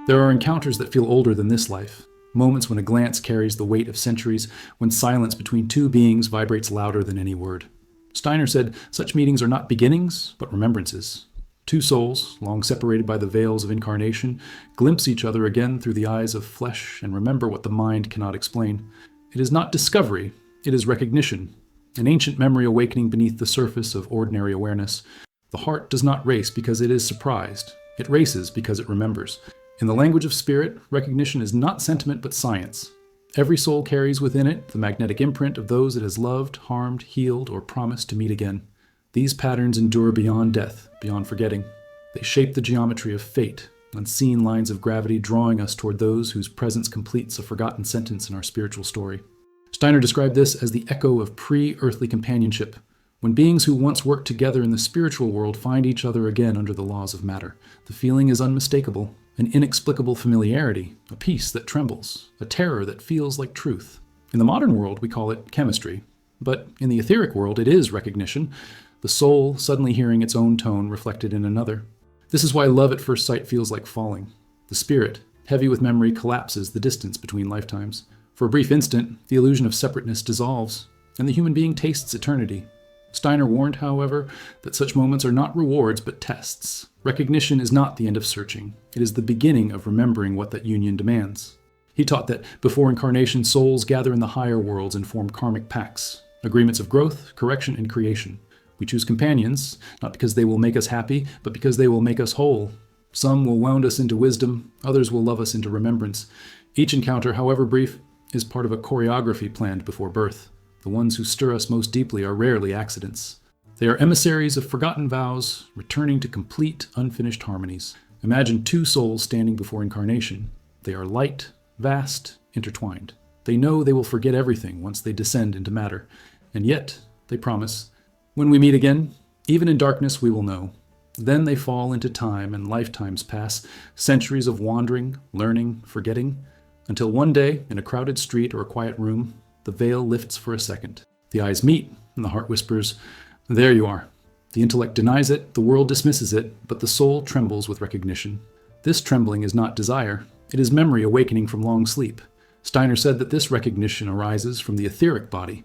There are encounters that feel older than this life, moments when a glance carries the weight of centuries, when silence between two beings vibrates louder than any word. Steiner said such meetings are not beginnings, but remembrances. Two souls, long separated by the veils of incarnation, glimpse each other again through the eyes of flesh and remember what the mind cannot explain. It is not discovery, it is recognition, an ancient memory awakening beneath the surface of ordinary awareness. The heart does not race because it is surprised. It races because it remembers. In the language of spirit, recognition is not sentiment but science. Every soul carries within it the magnetic imprint of those it has loved, harmed, healed, or promised to meet again. These patterns endure beyond death, beyond forgetting. They shape the geometry of fate, unseen lines of gravity drawing us toward those whose presence completes a forgotten sentence in our spiritual story. Steiner described this as the echo of pre-earthly companionship, when beings who once worked together in the spiritual world find each other again under the laws of matter. The feeling is unmistakable, an inexplicable familiarity, a peace that trembles, a terror that feels like truth. In the modern world, we call it chemistry, but in the etheric world, it is recognition, the soul suddenly hearing its own tone reflected in another. This is why love at first sight feels like falling. The spirit, heavy with memory, collapses the distance between lifetimes. For a brief instant, the illusion of separateness dissolves, and the human being tastes eternity. Steiner warned, however, that such moments are not rewards but tests. Recognition is not the end of searching. It is the beginning of remembering what that union demands. He taught that before incarnation, souls gather in the higher worlds and form karmic pacts, agreements of growth, correction, and creation. We choose companions, not because they will make us happy, but because they will make us whole. Some will wound us into wisdom, others will love us into remembrance. Each encounter, however brief, is part of a choreography planned before birth. The ones who stir us most deeply are rarely accidents. They are emissaries of forgotten vows, returning to complete, unfinished harmonies. Imagine two souls standing before incarnation. They are light, vast, intertwined. They know they will forget everything once they descend into matter. And yet, they promise, when we meet again, even in darkness we will know. Then they fall into time and lifetimes pass, centuries of wandering, learning, forgetting, until one day, in a crowded street or a quiet room, the veil lifts for a second. The eyes meet, and the heart whispers, "There you are." The intellect denies it, the world dismisses it, but the soul trembles with recognition. This trembling is not desire, it is memory awakening from long sleep. Steiner said that this recognition arises from the etheric body,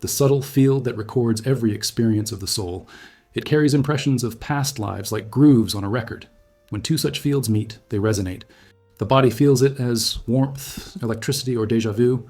the subtle field that records every experience of the soul. It carries impressions of past lives like grooves on a record. When two such fields meet, they resonate. The body feels it as warmth, electricity, or déjà vu,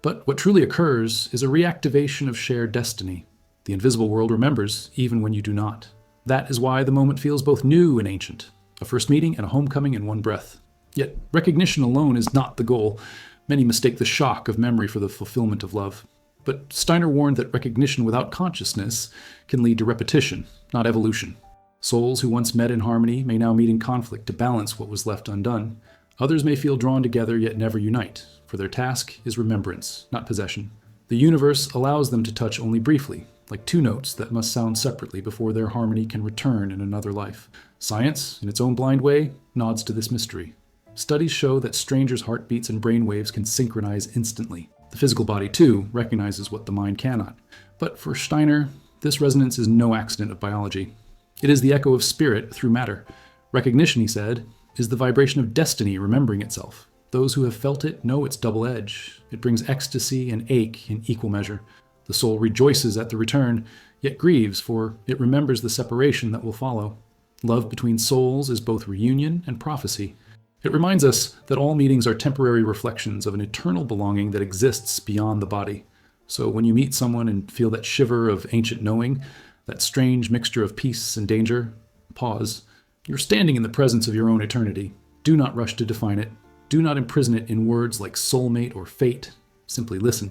but what truly occurs is a reactivation of shared destiny. The invisible world remembers, even when you do not. That is why the moment feels both new and ancient, a first meeting and a homecoming in one breath. Yet recognition alone is not the goal. Many mistake the shock of memory for the fulfillment of love. But Steiner warned that recognition without consciousness can lead to repetition, not evolution. Souls who once met in harmony may now meet in conflict to balance what was left undone. Others may feel drawn together yet never unite, for their task is remembrance, not possession. The universe allows them to touch only briefly, like two notes that must sound separately before their harmony can return in another life. Science, in its own blind way, nods to this mystery. Studies show that strangers' heartbeats and brainwaves can synchronize instantly. The physical body, too, recognizes what the mind cannot. But for Steiner, this resonance is no accident of biology. It is the echo of spirit through matter. Recognition, he said, is the vibration of destiny remembering itself. Those who have felt it know its double edge. It brings ecstasy and ache in equal measure. The soul rejoices at the return, yet grieves, for it remembers the separation that will follow. Love between souls is both reunion and prophecy. It reminds us that all meetings are temporary reflections of an eternal belonging that exists beyond the body. So when you meet someone and feel that shiver of ancient knowing, that strange mixture of peace and danger, pause. You're standing in the presence of your own eternity. Do not rush to define it. Do not imprison it in words like soulmate or fate. Simply listen.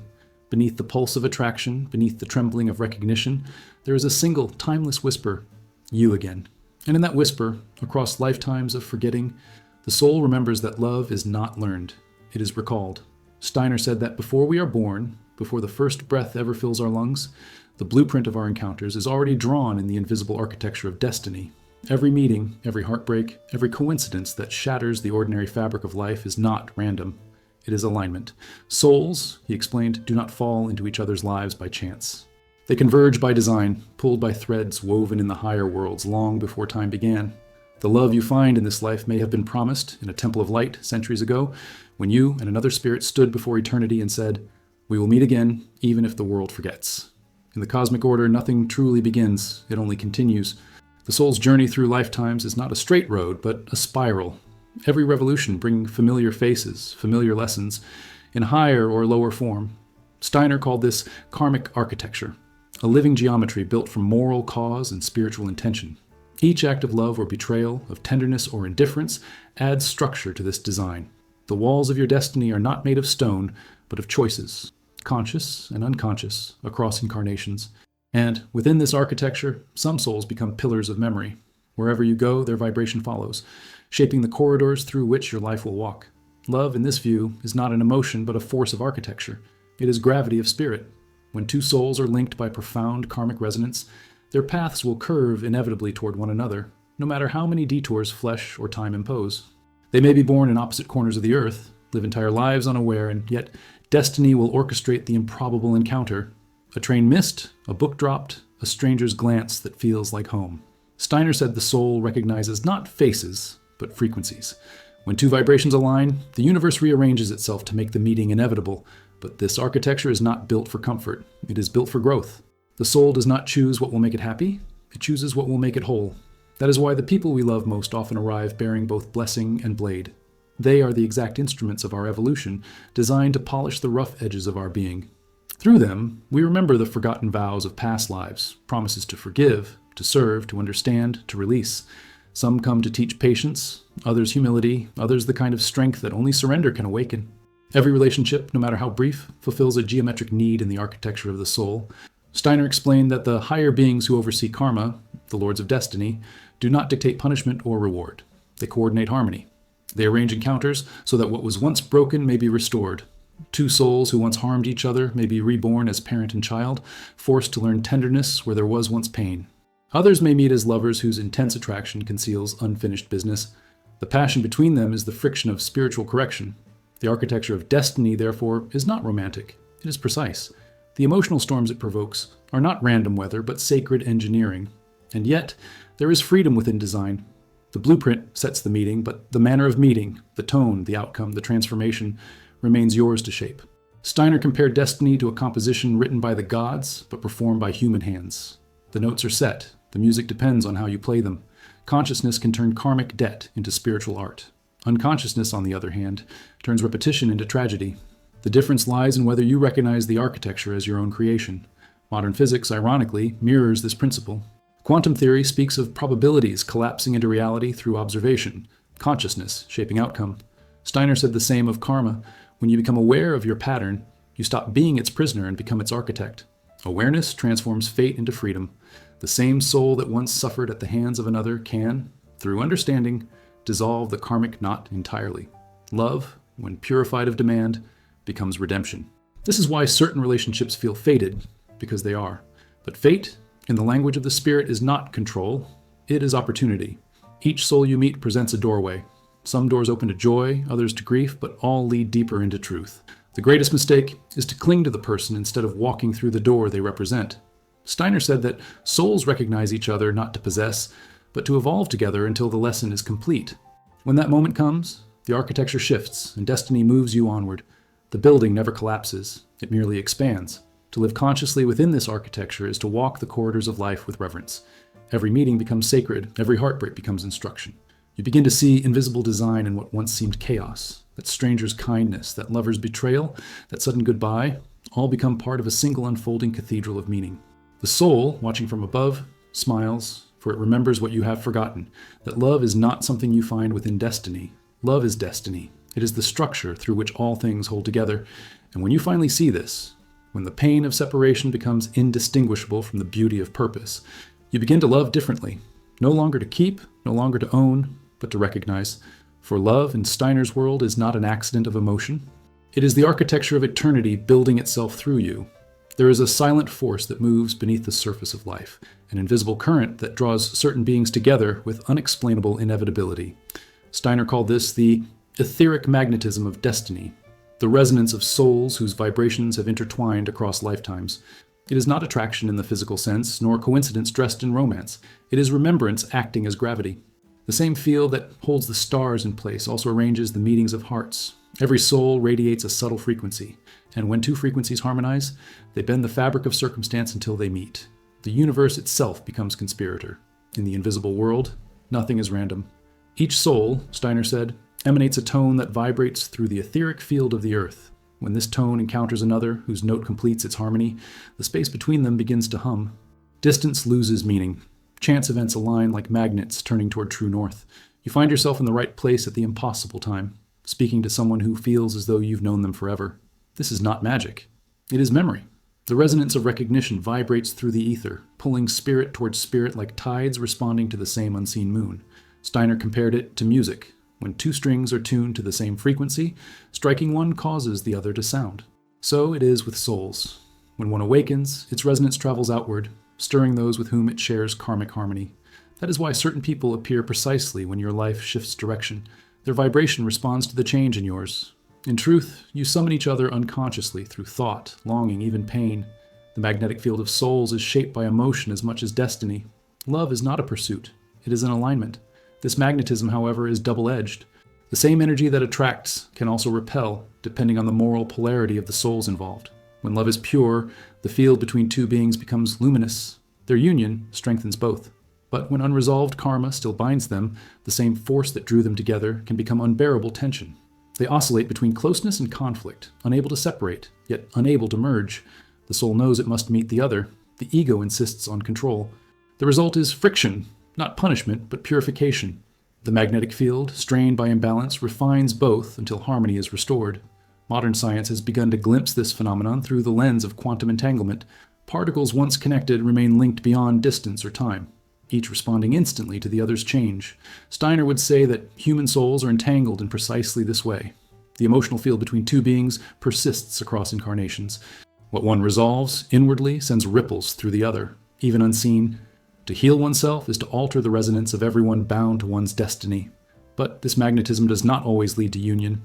Beneath the pulse of attraction, beneath the trembling of recognition, there is a single, timeless whisper, you again. And in that whisper, across lifetimes of forgetting, the soul remembers that love is not learned. It is recalled. Steiner said that before we are born, before the first breath ever fills our lungs, the blueprint of our encounters is already drawn in the invisible architecture of destiny. Every meeting, every heartbreak, every coincidence that shatters the ordinary fabric of life is not random. It is alignment. Souls, he explained, do not fall into each other's lives by chance. They converge by design, pulled by threads woven in the higher worlds long before time began. The love you find in this life may have been promised in a temple of light centuries ago, when you and another spirit stood before eternity and said, "We will meet again, even if the world forgets." In the cosmic order, nothing truly begins, it only continues. The soul's journey through lifetimes is not a straight road, but a spiral. Every revolution bringing familiar faces, familiar lessons, in higher or lower form. Steiner called this karmic architecture, a living geometry built from moral cause and spiritual intention. Each act of love or betrayal, of tenderness or indifference, adds structure to this design. The walls of your destiny are not made of stone, but of choices, conscious and unconscious, across incarnations. And within this architecture, some souls become pillars of memory. Wherever you go, their vibration follows, shaping the corridors through which your life will walk. Love, in this view, is not an emotion, but a force of architecture. It is gravity of spirit. When two souls are linked by profound karmic resonance, their paths will curve inevitably toward one another, no matter how many detours flesh or time impose. They may be born in opposite corners of the earth, live entire lives unaware, and yet destiny will orchestrate the improbable encounter. A train missed, a book dropped, a stranger's glance that feels like home. Steiner said the soul recognizes not faces, but frequencies. When two vibrations align, the universe rearranges itself to make the meeting inevitable, but this architecture is not built for comfort. It is built for growth. The soul does not choose what will make it happy, it chooses what will make it whole. That is why the people we love most often arrive bearing both blessing and blade. They are the exact instruments of our evolution, designed to polish the rough edges of our being. Through them, we remember the forgotten vows of past lives, promises to forgive, to serve, to understand, to release. Some come to teach patience, others humility, others the kind of strength that only surrender can awaken. Every relationship, no matter how brief, fulfills a geometric need in the architecture of the soul. Steiner explained that the higher beings who oversee karma, the lords of destiny, do not dictate punishment or reward. They coordinate harmony. They arrange encounters so that what was once broken may be restored. Two souls who once harmed each other may be reborn as parent and child, forced to learn tenderness where there was once pain. Others may meet as lovers whose intense attraction conceals unfinished business. The passion between them is the friction of spiritual correction. The architecture of destiny, therefore, is not romantic. It is precise. The emotional storms it provokes are not random weather, but sacred engineering. And yet, there is freedom within design. The blueprint sets the meeting, but the manner of meeting, the tone, the outcome, the transformation, remains yours to shape. Steiner compared destiny to a composition written by the gods, but performed by human hands. The notes are set. The music depends on how you play them. Consciousness can turn karmic debt into spiritual art. Unconsciousness, on the other hand, turns repetition into tragedy. The difference lies in whether you recognize the architecture as your own creation. Modern physics, ironically, mirrors this principle. Quantum theory speaks of probabilities collapsing into reality through observation, consciousness shaping outcome. Steiner said the same of karma. When you become aware of your pattern, you stop being its prisoner and become its architect. Awareness transforms fate into freedom. The same soul that once suffered at the hands of another can, through understanding, dissolve the karmic knot entirely. Love, when purified of demand, becomes redemption. This is why certain relationships feel fated, because they are. But fate, in the language of the spirit, is not control. It is opportunity. Each soul you meet presents a doorway. Some doors open to joy, others to grief, but all lead deeper into truth. The greatest mistake is to cling to the person instead of walking through the door they represent. Steiner said that souls recognize each other not to possess, but to evolve together until the lesson is complete. When that moment comes, the architecture shifts and destiny moves you onward. The building never collapses, it merely expands. To live consciously within this architecture is to walk the corridors of life with reverence. Every meeting becomes sacred, every heartbreak becomes instruction. You begin to see invisible design in what once seemed chaos. That stranger's kindness, that lover's betrayal, that sudden goodbye, all become part of a single unfolding cathedral of meaning. The soul, watching from above, smiles, for it remembers what you have forgotten, that love is not something you find within destiny. Love is destiny. It is the structure through which all things hold together. And when you finally see this, when the pain of separation becomes indistinguishable from the beauty of purpose, you begin to love differently. No longer to keep, no longer to own, but to recognize. For love, in Steiner's world, is not an accident of emotion. It is the architecture of eternity building itself through you. There is a silent force that moves beneath the surface of life, an invisible current that draws certain beings together with unexplainable inevitability. Steiner called this the etheric magnetism of destiny, the resonance of souls whose vibrations have intertwined across lifetimes. It is not attraction in the physical sense, nor coincidence dressed in romance. It is remembrance acting as gravity. The same field that holds the stars in place also arranges the meetings of hearts. Every soul radiates a subtle frequency, and when two frequencies harmonize, they bend the fabric of circumstance until they meet. The universe itself becomes conspirator. In the invisible world, nothing is random. Each soul, Steiner said, emanates a tone that vibrates through the etheric field of the earth. When this tone encounters another whose note completes its harmony, the space between them begins to hum. Distance loses meaning. Chance events align like magnets turning toward true north. You find yourself in the right place at the impossible time, speaking to someone who feels as though you've known them forever. This is not magic. It is memory. The resonance of recognition vibrates through the ether, pulling spirit towards spirit like tides responding to the same unseen moon. Steiner compared it to music. When two strings are tuned to the same frequency, striking one causes the other to sound. So it is with souls. When one awakens, its resonance travels outward, stirring those with whom it shares karmic harmony. That is why certain people appear precisely when your life shifts direction. Their vibration responds to the change in yours. In truth, you summon each other unconsciously through thought, longing, even pain. The magnetic field of souls is shaped by emotion as much as destiny. Love is not a pursuit. It is an alignment. This magnetism, however, is double-edged. The same energy that attracts can also repel, depending on the moral polarity of the souls involved. When love is pure, the field between two beings becomes luminous. Their union strengthens both. But when unresolved karma still binds them, the same force that drew them together can become unbearable tension. They oscillate between closeness and conflict, unable to separate, yet unable to merge. The soul knows it must meet the other. The ego insists on control. The result is friction, not punishment, but purification. The magnetic field, strained by imbalance, refines both until harmony is restored. Modern science has begun to glimpse this phenomenon through the lens of quantum entanglement. Particles once connected remain linked beyond distance or time, each responding instantly to the other's change. Steiner would say that human souls are entangled in precisely this way. The emotional field between two beings persists across incarnations. What one resolves inwardly sends ripples through the other, even unseen. To heal oneself is to alter the resonance of everyone bound to one's destiny. But this magnetism does not always lead to union.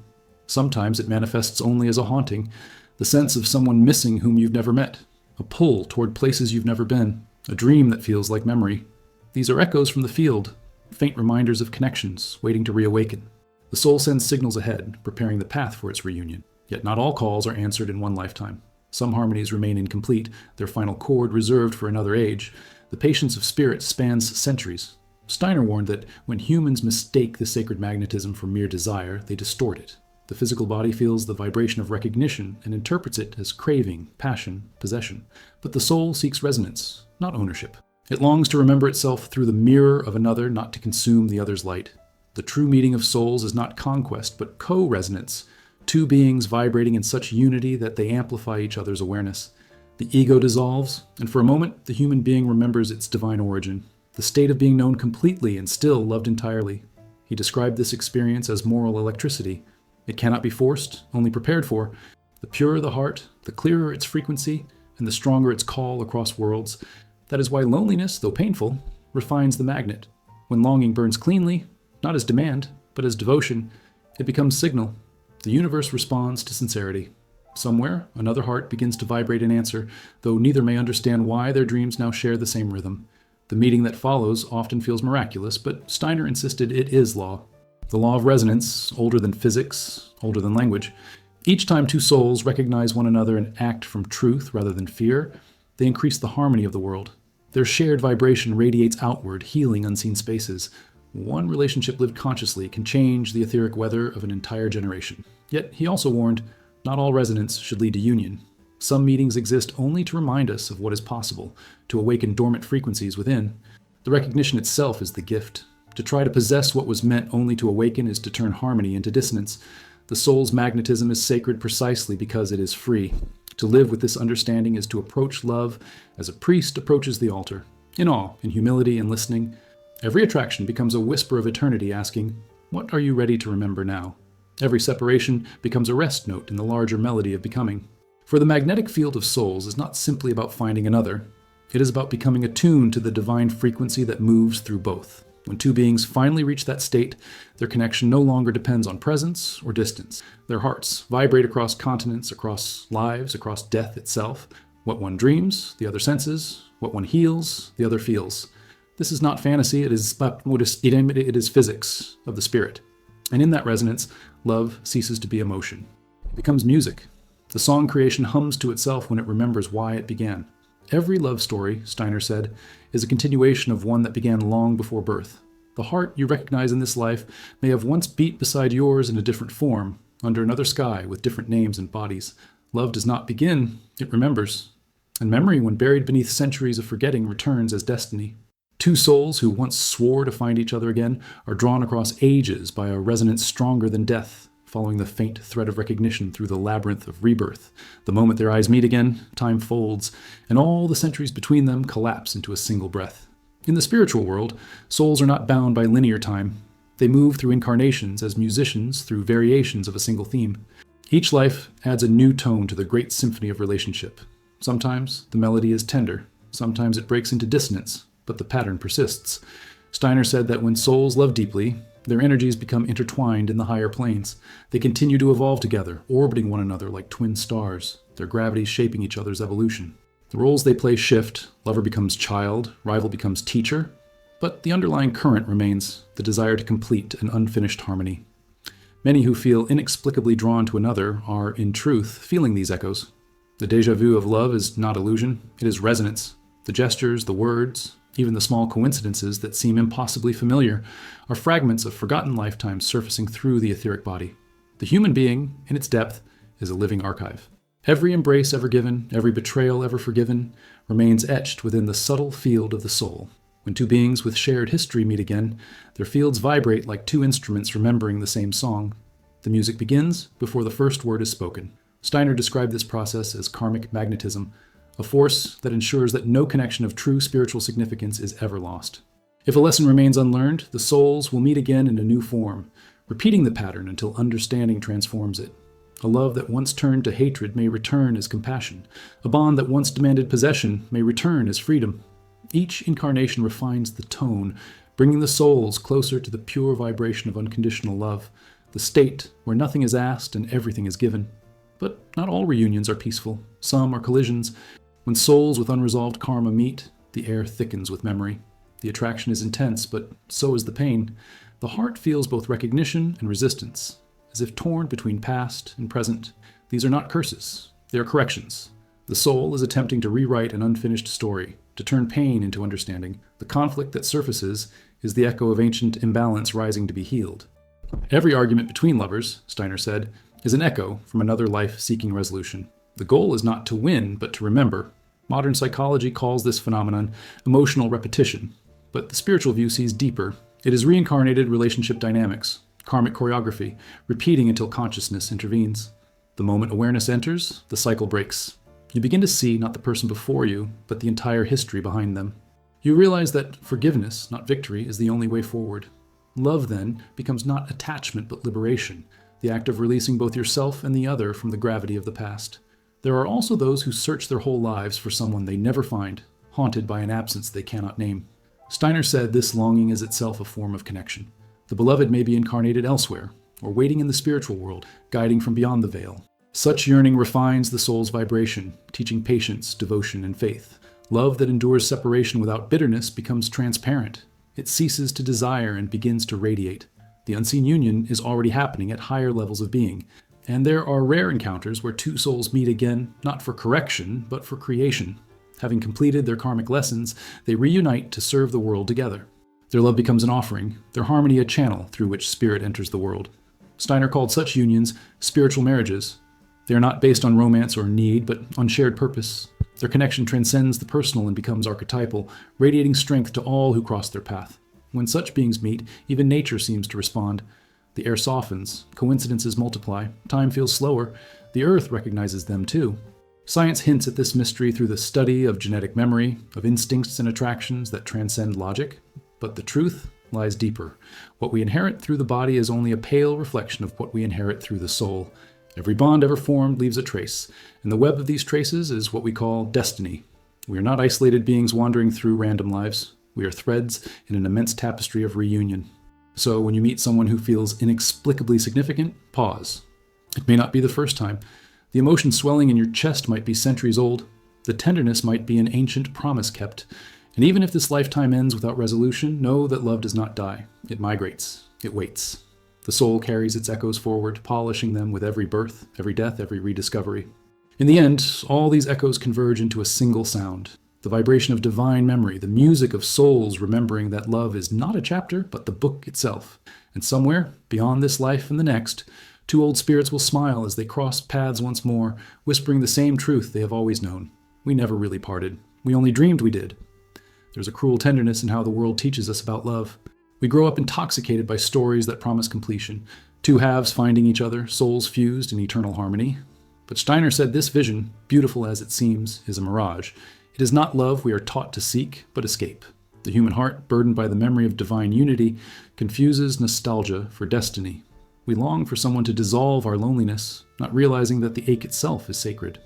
Sometimes it manifests only as a haunting, the sense of someone missing whom you've never met, a pull toward places you've never been, a dream that feels like memory. These are echoes from the field, faint reminders of connections waiting to reawaken. The soul sends signals ahead, preparing the path for its reunion. Yet not all calls are answered in one lifetime. Some harmonies remain incomplete, their final chord reserved for another age. The patience of spirit spans centuries. Steiner warned that when humans mistake the sacred magnetism for mere desire, they distort it. The physical body feels the vibration of recognition and interprets it as craving, passion, possession. But the soul seeks resonance, not ownership. It longs to remember itself through the mirror of another, not to consume the other's light. The true meeting of souls is not conquest, but co-resonance, two beings vibrating in such unity that they amplify each other's awareness. The ego dissolves, and for a moment, the human being remembers its divine origin, the state of being known completely and still loved entirely. He described this experience as moral electricity. It cannot be forced, only prepared for. The purer the heart, the clearer its frequency, and the stronger its call across worlds. That is why loneliness, though painful, refines the magnet. When longing burns cleanly, not as demand, but as devotion, it becomes signal. The universe responds to sincerity. Somewhere, another heart begins to vibrate in answer, though neither may understand why their dreams now share the same rhythm. The meeting that follows often feels miraculous, but Steiner insisted it is law. The law of resonance, older than physics, older than language. Each time two souls recognize one another and act from truth rather than fear, they increase the harmony of the world. Their shared vibration radiates outward, healing unseen spaces. One relationship lived consciously can change the etheric weather of an entire generation. Yet he also warned, not all resonance should lead to union. Some meetings exist only to remind us of what is possible, to awaken dormant frequencies within. The recognition itself is the gift. To try to possess what was meant only to awaken is to turn harmony into dissonance. The soul's magnetism is sacred precisely because it is free. To live with this understanding is to approach love as a priest approaches the altar, in awe, in humility and listening. Every attraction becomes a whisper of eternity asking, what are you ready to remember now? Every separation becomes a rest note in the larger melody of becoming. For the magnetic field of souls is not simply about finding another. It is about becoming attuned to the divine frequency that moves through both. When two beings finally reach that state, their connection no longer depends on presence or distance. Their hearts vibrate across continents, across lives, across death itself. What one dreams, the other senses. What one heals, the other feels. This is not fantasy, it is physics of the spirit. And in that resonance, love ceases to be emotion. It becomes music. The song creation hums to itself when it remembers why it began. Every love story, Steiner said, is a continuation of one that began long before birth. The heart you recognize in this life may have once beat beside yours in a different form, under another sky with different names and bodies. Love does not begin, it remembers. And memory, when buried beneath centuries of forgetting, returns as destiny. Two souls who once swore to find each other again are drawn across ages by a resonance stronger than death, following the faint thread of recognition through the labyrinth of rebirth. The moment their eyes meet again, time folds, and all the centuries between them collapse into a single breath. In the spiritual world, souls are not bound by linear time. They move through incarnations as musicians through variations of a single theme. Each life adds a new tone to the great symphony of relationship. Sometimes the melody is tender, sometimes it breaks into dissonance, but the pattern persists. Steiner said that when souls love deeply, their energies become intertwined in the higher planes. They continue to evolve together, orbiting one another like twin stars, their gravities shaping each other's evolution. The roles they play shift, lover becomes child, rival becomes teacher, but the underlying current remains, the desire to complete an unfinished harmony. Many who feel inexplicably drawn to another are, in truth, feeling these echoes. The déjà vu of love is not illusion, it is resonance. The gestures, the words, even the small coincidences that seem impossibly familiar, are fragments of forgotten lifetimes surfacing through the etheric body. The human being, in its depth, is a living archive. Every embrace ever given, every betrayal ever forgiven, remains etched within the subtle field of the soul. When two beings with shared history meet again, their fields vibrate like two instruments remembering the same song. The music begins before the first word is spoken. Steiner described this process as karmic magnetism, a force that ensures that no connection of true spiritual significance is ever lost. If a lesson remains unlearned, the souls will meet again in a new form, repeating the pattern until understanding transforms it. A love that once turned to hatred may return as compassion. A bond that once demanded possession may return as freedom. Each incarnation refines the tone, bringing the souls closer to the pure vibration of unconditional love, the state where nothing is asked and everything is given. But not all reunions are peaceful. Some are collisions. When souls with unresolved karma meet, the air thickens with memory. The attraction is intense, but so is the pain. The heart feels both recognition and resistance, as if torn between past and present. These are not curses, they are corrections. The soul is attempting to rewrite an unfinished story, to turn pain into understanding. The conflict that surfaces is the echo of ancient imbalance rising to be healed. Every argument between lovers, Steiner said, is an echo from another life seeking resolution. The goal is not to win, but to remember. Modern psychology calls this phenomenon emotional repetition, but the spiritual view sees deeper. It is reincarnated relationship dynamics, karmic choreography, repeating until consciousness intervenes. The moment awareness enters, the cycle breaks. You begin to see not the person before you, but the entire history behind them. You realize that forgiveness, not victory, is the only way forward. Love, then, becomes not attachment but liberation, the act of releasing both yourself and the other from the gravity of the past. There are also those who search their whole lives for someone they never find, haunted by an absence they cannot name. Steiner said this longing is itself a form of connection. The beloved may be incarnated elsewhere, or waiting in the spiritual world, guiding from beyond the veil. Such yearning refines the soul's vibration, teaching patience, devotion, and faith. Love that endures separation without bitterness becomes transparent. It ceases to desire and begins to radiate. The unseen union is already happening at higher levels of being, and there are rare encounters where two souls meet again, not for correction, but for creation. Having completed their karmic lessons, they reunite to serve the world together. Their love becomes an offering, their harmony a channel through which spirit enters the world. Steiner called such unions spiritual marriages. They are not based on romance or need, but on shared purpose. Their connection transcends the personal and becomes archetypal, radiating strength to all who cross their path. When such beings meet, even nature seems to respond. The air softens, coincidences multiply, time feels slower, the earth recognizes them too. Science hints at this mystery through the study of genetic memory, of instincts and attractions that transcend logic, but the truth lies deeper. What we inherit through the body is only a pale reflection of what we inherit through the soul. Every bond ever formed leaves a trace, and the web of these traces is what we call destiny. We are not isolated beings wandering through random lives. We are threads in an immense tapestry of reunion. So when you meet someone who feels inexplicably significant, pause. It may not be the first time. The emotion swelling in your chest might be centuries old. The tenderness might be an ancient promise kept. And even if this lifetime ends without resolution, know that love does not die. It migrates. It waits. The soul carries its echoes forward, polishing them with every birth, every death, every rediscovery. In the end, all these echoes converge into a single sound, the vibration of divine memory, the music of souls remembering that love is not a chapter, but the book itself. And somewhere, beyond this life and the next, two old spirits will smile as they cross paths once more, whispering the same truth they have always known. We never really parted. We only dreamed we did. There's a cruel tenderness in how the world teaches us about love. We grow up intoxicated by stories that promise completion, two halves finding each other, souls fused in eternal harmony. But Steiner said this vision, beautiful as it seems, is a mirage. It is not love we are taught to seek, but escape. The human heart, burdened by the memory of divine unity, confuses nostalgia for destiny. We long for someone to dissolve our loneliness, not realizing that the ache itself is sacred.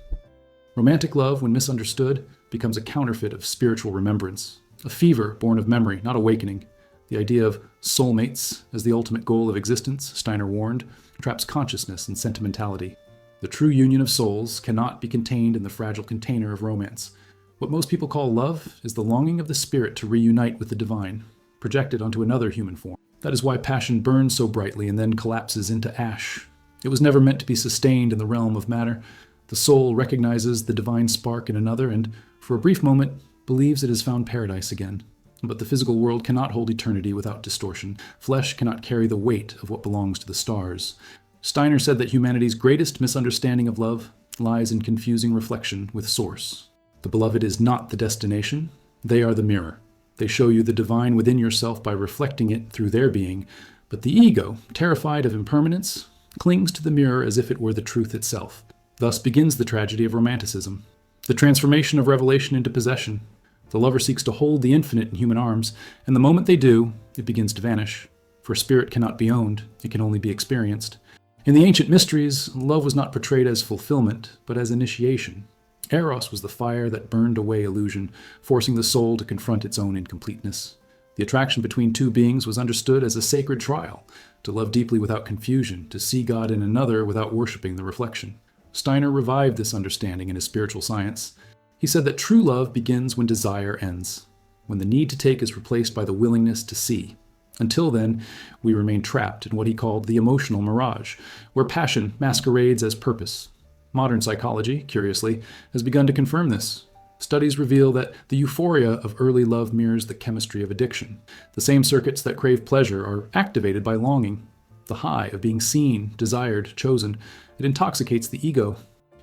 Romantic love, when misunderstood, becomes a counterfeit of spiritual remembrance, a fever born of memory, not awakening. The idea of soulmates as the ultimate goal of existence, Steiner warned, traps consciousness and sentimentality. The true union of souls cannot be contained in the fragile container of romance. What most people call love is the longing of the spirit to reunite with the divine, projected onto another human form. That is why passion burns so brightly and then collapses into ash. It was never meant to be sustained in the realm of matter. The soul recognizes the divine spark in another and, for a brief moment, believes it has found paradise again. But the physical world cannot hold eternity without distortion. Flesh cannot carry the weight of what belongs to the stars. Steiner said that humanity's greatest misunderstanding of love lies in confusing reflection with source. The beloved is not the destination. They are the mirror. They show you the divine within yourself by reflecting it through their being. But the ego, terrified of impermanence, clings to the mirror as if it were the truth itself. Thus begins the tragedy of romanticism, the transformation of revelation into possession. The lover seeks to hold the infinite in human arms, and the moment they do, it begins to vanish. For spirit cannot be owned, it can only be experienced. In the ancient mysteries, love was not portrayed as fulfillment, but as initiation. Eros was the fire that burned away illusion, forcing the soul to confront its own incompleteness. The attraction between two beings was understood as a sacred trial, to love deeply without confusion, to see God in another without worshipping the reflection. Steiner revived this understanding in his spiritual science. He said that true love begins when desire ends, when the need to take is replaced by the willingness to see. Until then, we remain trapped in what he called the emotional mirage, where passion masquerades as purpose. Modern psychology, curiously, has begun to confirm this. Studies reveal that the euphoria of early love mirrors the chemistry of addiction. The same circuits that crave pleasure are activated by longing. The high of being seen, desired, chosen, it intoxicates the ego.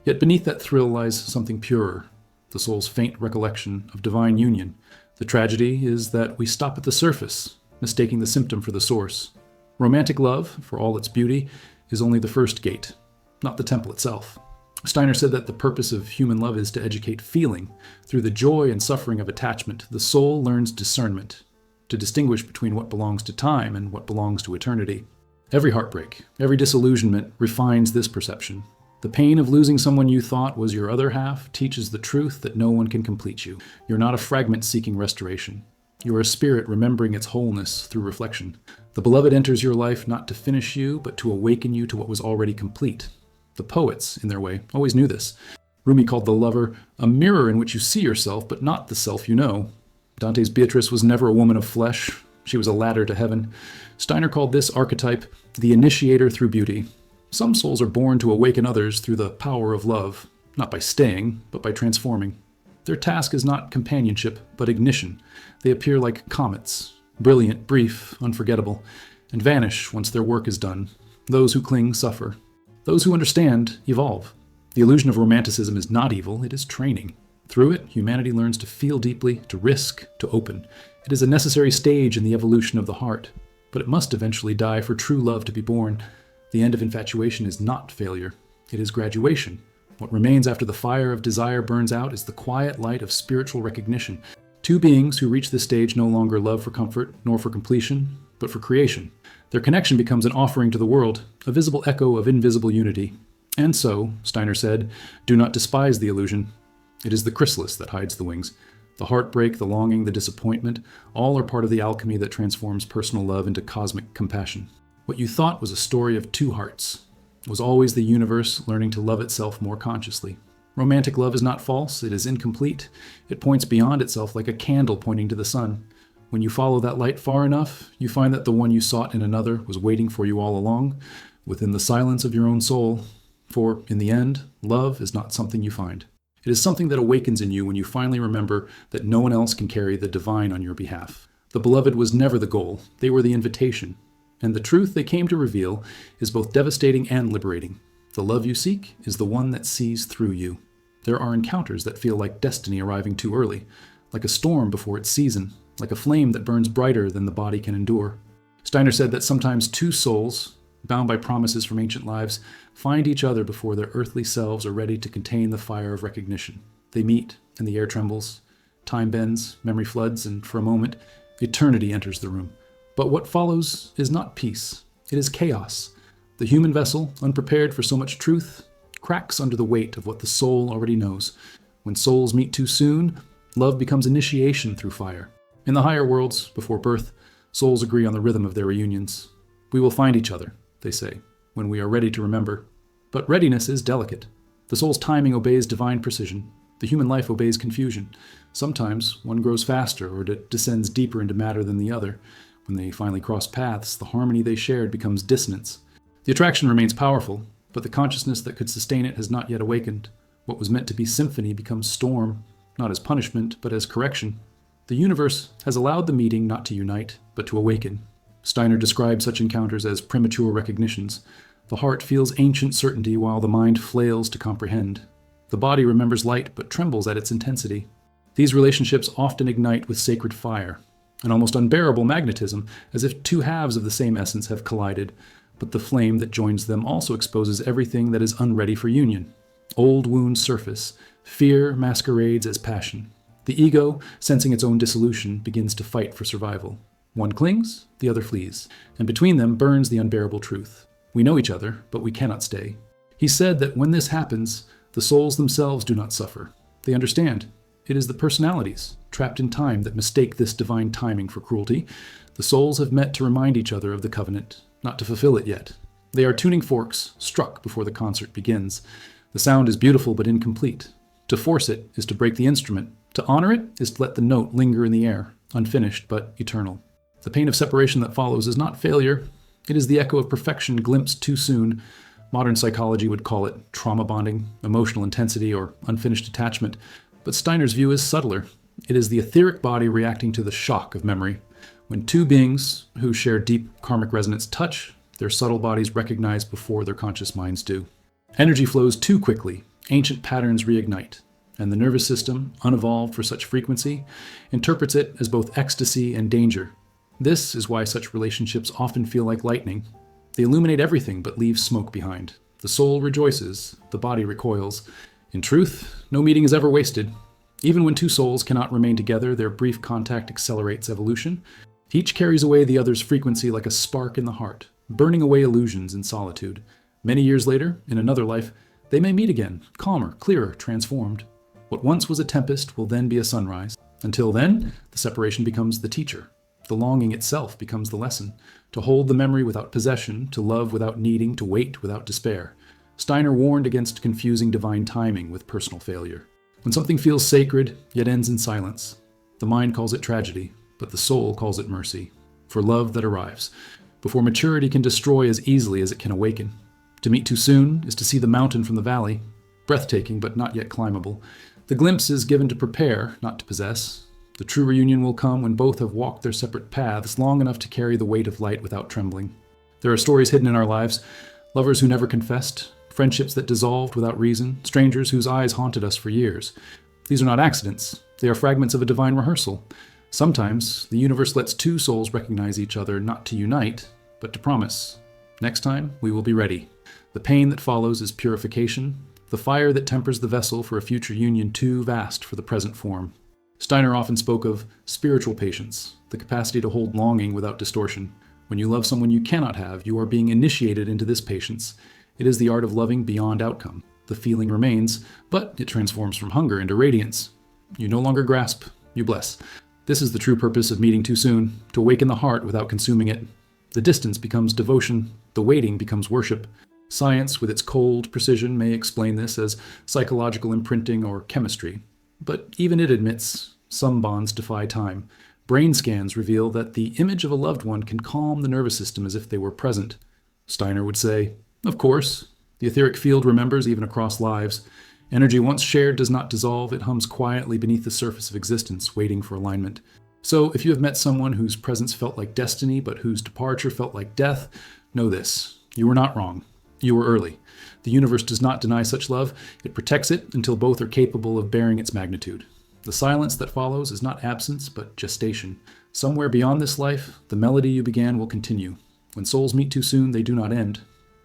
Yet beneath that thrill lies something purer, the soul's faint recollection of divine union. The tragedy is that we stop at the surface, mistaking the symptom for the source. Romantic love, for all its beauty, is only the first gate, not the temple itself. Steiner said that the purpose of human love is to educate feeling. Through the joy and suffering of attachment, the soul learns discernment, to distinguish between what belongs to time and what belongs to eternity. Every heartbreak, every disillusionment refines this perception. The pain of losing someone you thought was your other half teaches the truth that no one can complete you. You're not a fragment seeking restoration. You are a spirit remembering its wholeness through reflection. The beloved enters your life not to finish you, but to awaken you to what was already complete. The poets, in their way, always knew this. Rumi called the lover a mirror in which you see yourself, but not the self you know. Dante's Beatrice was never a woman of flesh. She was a ladder to heaven. Steiner called this archetype the initiator through beauty. Some souls are born to awaken others through the power of love, not by staying, but by transforming. Their task is not companionship, but ignition. They appear like comets, brilliant, brief, unforgettable, and vanish once their work is done. Those who cling suffer. Those who understand evolve. The illusion of romanticism is not evil, it is training. Through it, humanity learns to feel deeply, to risk, to open. It is a necessary stage in the evolution of the heart, but it must eventually die for true love to be born. The end of infatuation is not failure, it is graduation. What remains after the fire of desire burns out is the quiet light of spiritual recognition. Two beings who reach this stage no longer love for comfort, nor for completion, but for creation. Their connection becomes an offering to the world, a visible echo of invisible unity. And so, Steiner said, do not despise the illusion. It is the chrysalis that hides the wings. The heartbreak, the longing, the disappointment, all are part of the alchemy that transforms personal love into cosmic compassion. What you thought was a story of two hearts was always the universe learning to love itself more consciously. Romantic love is not false, it is incomplete. It points beyond itself like a candle pointing to the sun. When you follow that light far enough, you find that the one you sought in another was waiting for you all along, within the silence of your own soul. For, in the end, love is not something you find. It is something that awakens in you when you finally remember that no one else can carry the divine on your behalf. The beloved was never the goal, they were the invitation. And the truth they came to reveal is both devastating and liberating. The love you seek is the one that sees through you. There are encounters that feel like destiny arriving too early, like a storm before its season, like a flame that burns brighter than the body can endure. Steiner said that sometimes two souls, bound by promises from ancient lives, find each other before their earthly selves are ready to contain the fire of recognition. They meet, and the air trembles. Time bends, memory floods, and for a moment, eternity enters the room. But what follows is not peace. It is chaos. The human vessel, unprepared for so much truth, cracks under the weight of what the soul already knows. When souls meet too soon, love becomes initiation through fire. In the higher worlds, before birth, souls agree on the rhythm of their reunions. We will find each other, they say, when we are ready to remember. But readiness is delicate. The soul's timing obeys divine precision. The human life obeys confusion. Sometimes one grows faster or descends deeper into matter than the other. When they finally cross paths, the harmony they shared becomes dissonance. The attraction remains powerful, but the consciousness that could sustain it has not yet awakened. What was meant to be symphony becomes storm, not as punishment, but as correction. The universe has allowed the meeting not to unite, but to awaken. Steiner describes such encounters as premature recognitions. The heart feels ancient certainty while the mind flails to comprehend. The body remembers light but trembles at its intensity. These relationships often ignite with sacred fire, an almost unbearable magnetism, as if two halves of the same essence have collided, but the flame that joins them also exposes everything that is unready for union. Old wounds surface, fear masquerades as passion. The ego, sensing its own dissolution, begins to fight for survival. One clings, the other flees, and between them burns the unbearable truth. We know each other, but we cannot stay. He said that when this happens, the souls themselves do not suffer. They understand. It is the personalities, trapped in time, that mistake this divine timing for cruelty. The souls have met to remind each other of the covenant, not to fulfill it yet. They are tuning forks, struck before the concert begins. The sound is beautiful but incomplete. To force it is to break the instrument. To honor it is to let the note linger in the air, unfinished but eternal. The pain of separation that follows is not failure. It is the echo of perfection glimpsed too soon. Modern psychology would call it trauma bonding, emotional intensity, or unfinished attachment. But Steiner's view is subtler. It is the etheric body reacting to the shock of memory. When two beings who share deep karmic resonance touch, their subtle bodies recognize before their conscious minds do. Energy flows too quickly, ancient patterns reignite, and the nervous system, unevolved for such frequency, interprets it as both ecstasy and danger. This is why such relationships often feel like lightning. They illuminate everything but leave smoke behind. The soul rejoices, the body recoils. In truth, no meeting is ever wasted. Even when two souls cannot remain together, their brief contact accelerates evolution. Each carries away the other's frequency like a spark in the heart, burning away illusions in solitude. Many years later, in another life, they may meet again, calmer, clearer, transformed. What once was a tempest will then be a sunrise. Until then, the separation becomes the teacher. The longing itself becomes the lesson. To hold the memory without possession, to love without needing, to wait without despair. Steiner warned against confusing divine timing with personal failure. When something feels sacred, yet ends in silence, the mind calls it tragedy, but the soul calls it mercy. For love that arrives, before maturity can destroy as easily as it can awaken. To meet too soon is to see the mountain from the valley, breathtaking but not yet climbable. The glimpse is given to prepare, not to possess. The true reunion will come when both have walked their separate paths long enough to carry the weight of light without trembling. There are stories hidden in our lives, lovers who never confessed, friendships that dissolved without reason, strangers whose eyes haunted us for years. These are not accidents. They are fragments of a divine rehearsal. Sometimes, the universe lets two souls recognize each other not to unite, but to promise. Next time, we will be ready. The pain that follows is purification, the fire that tempers the vessel for a future union too vast for the present form. Steiner often spoke of spiritual patience, the capacity to hold longing without distortion. When you love someone you cannot have, you are being initiated into this patience. It is the art of loving beyond outcome. The feeling remains, but it transforms from hunger into radiance. You no longer grasp, you bless. This is the true purpose of meeting too soon, to awaken the heart without consuming it. The distance becomes devotion, the waiting becomes worship. Science, with its cold precision, may explain this as psychological imprinting or chemistry, but even it admits some bonds defy time. Brain scans reveal that the image of a loved one can calm the nervous system as if they were present. Steiner would say, of course, the etheric field remembers even across lives. Energy once shared does not dissolve, it hums quietly beneath the surface of existence, waiting for alignment. So if you have met someone whose presence felt like destiny, but whose departure felt like death, know this: you were not wrong. You were early. The universe does not deny such love. It protects it until both are capable of bearing its magnitude. The silence that follows is not absence, but gestation. Somewhere beyond this life, the melody you began will continue. When souls meet too soon, they do not end.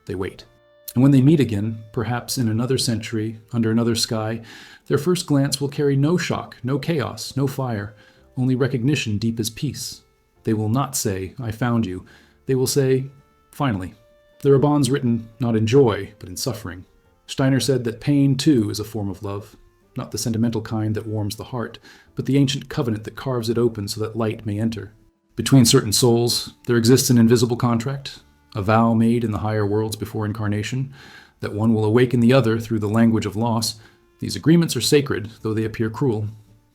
They wait. And when they meet again, perhaps in another century, under another sky, their first glance will carry no shock, no chaos, no fire, only recognition deep as peace. They will not say, I found you. They will say, finally. There are bonds written not in joy, but in suffering. Steiner said that pain, too, is a form of love, not the sentimental kind that warms the heart, but the ancient covenant that carves it open so that light may enter. Between certain souls, there exists an invisible contract, a vow made in the higher worlds before incarnation, that one will awaken the other through the language of loss. These agreements are sacred, though they appear cruel.